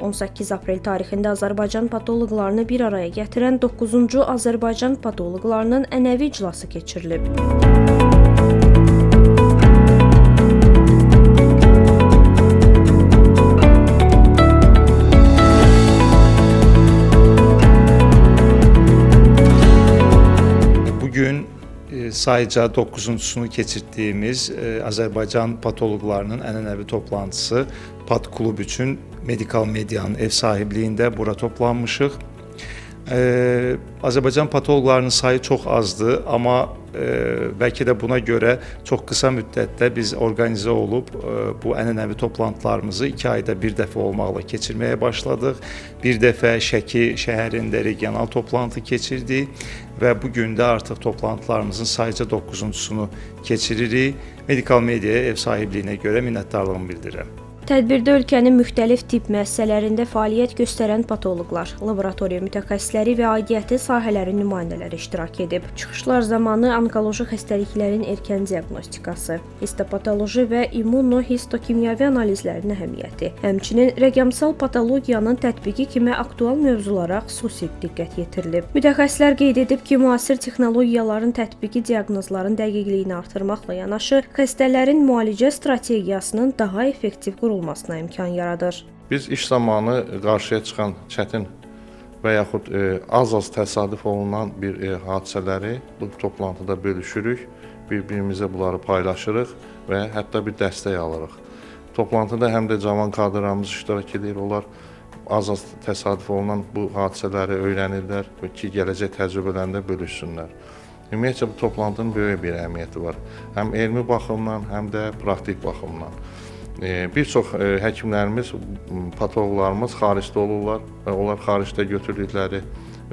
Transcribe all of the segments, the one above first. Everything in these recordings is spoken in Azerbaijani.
18 aprel tarixində Azərbaycan patoloqlarını bir araya gətirən 9-cu Azərbaycan patoloqlarının ənəvi iclası keçirilib. Bugün sayca 9'uncusunu keçirdiyimiz Azərbaycan patoloqlarının ənənəvi toplantısı Pat Klub üçün Medikal Medianın ev sahibliğində bura toplanmışıq. Azərbaycan patoloqlarının sayı çox azdır, amma bəlkə də buna görə çox qısa müddətdə biz organizə olub bu ənənəvi toplantılarımızı 2 ayda bir dəfə olmaqla keçirməyə başladıq. Bir dəfə Şəki şəhərində regional toplantı keçirdik və bugün də artıq toplantılarımızın sayca 9'uncusunu keçiririk. Medikal Mediaya ev sahibliyinə görə minnətdarlığımı bildirirəm. Tədbirdə ölkənin müxtəlif tibb müəssisələrində fəaliyyət göstərən patoloqlar, laboratoriya mütəxəssisləri və aidiyyəti sahələrin nümayəndələri iştirak edib. Çıxışlar zamanı onkoloji xəstəliklərin erkən diaqnostikası, histopatoloji və immunohistokimyəvi analizlərin əhəmiyyəti, həmçinin rəqəmsal patologiyanın tətbiqi kimi aktual mövzulara xüsusi diqqət yetirilib. Mütəxəssislər qeyd edib ki, müasir texnologiyaların tətbiqi diaqnozların dəqiqliyini artırmaqla yanaşı, xəstələrin müalicə strategiyasının daha effektiv qurulmasına imkan yaradır. Biz iş zamanı qarşıya çıxan çətin və yaxud az təsadüf olunan bir hadisələri bu toplantıda bölüşürük, bir-birimizə bunları paylaşırıq və hətta bir dəstək alırıq. Toplantıda həm də cavan kadrlarımız iştirak edir, onlar az təsadüf olunan bu hadisələri öyrənirlər ki, gələcək təcrübələrində bölüşsünlər. Ümumiyyətcə bu toplantının böyük bir əhəmiyyəti var. Həm elmi baxımdan, həm də praktik baxımdan. Bir çox həkimlərimiz, patoloqlarımız xaricdə olurlar və onlar xaricdə götürdükləri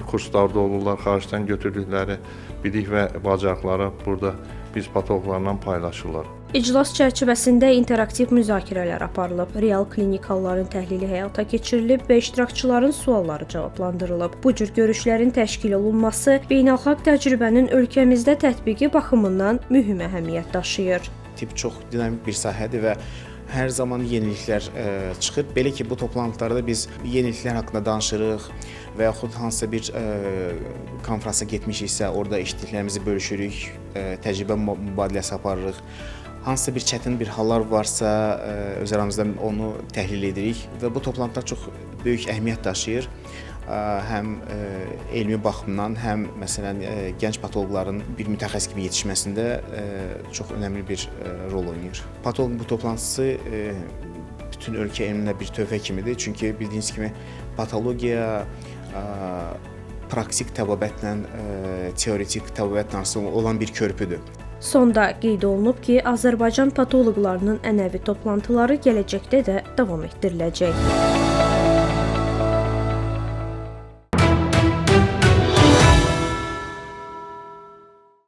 kurslarda olurlar, xaricdən götürdükləri bilik və bacarıqları burada biz patoloqlarla paylaşırlar. İclas çərçivəsində interaktiv müzakirələr aparılıb, real klinikalların təhlili həyata keçirilib və iştirakçıların sualları cavablandırılıb. Bu cür görüşlərin təşkil olunması beynəlxalq təcrübənin ölkəmizdə tətbiqi baxımından mühüm əhəmiyyət daşıyır. Tibb çox dinamik bir sahədir və hər zaman yeniliklər çıxır. Belə ki, bu toplantılarda biz yeniliklər haqqında danışırıq və yaxud hansısa bir konfransa getmişiksə, orada eşitdiklərimizi bölüşürük, təcrübə mübadiləsi aparırıq. Hansısa bir çətin bir hallar varsa, öz aramızda onu təhlil edirik və bu toplantılar çox böyük əhəmiyyət daşıyır. Həm elmi baxımdan, həm məsələn gənc patoloqların bir mütəxəssis kimi yetişməsində çox önəmli bir rol oynayır. Patoloq bu toplantısı bütün ölkə elminə bir töhfə kimidir. Çünki bildiyiniz kimi patologiya praktik təbabətlə teoretik təbabət arasında olan bir körpüdür. Sonda qeyd olunub ki, Azərbaycan patoloqlarının ənəvi toplantıları gələcəkdə də davam etdiriləcək.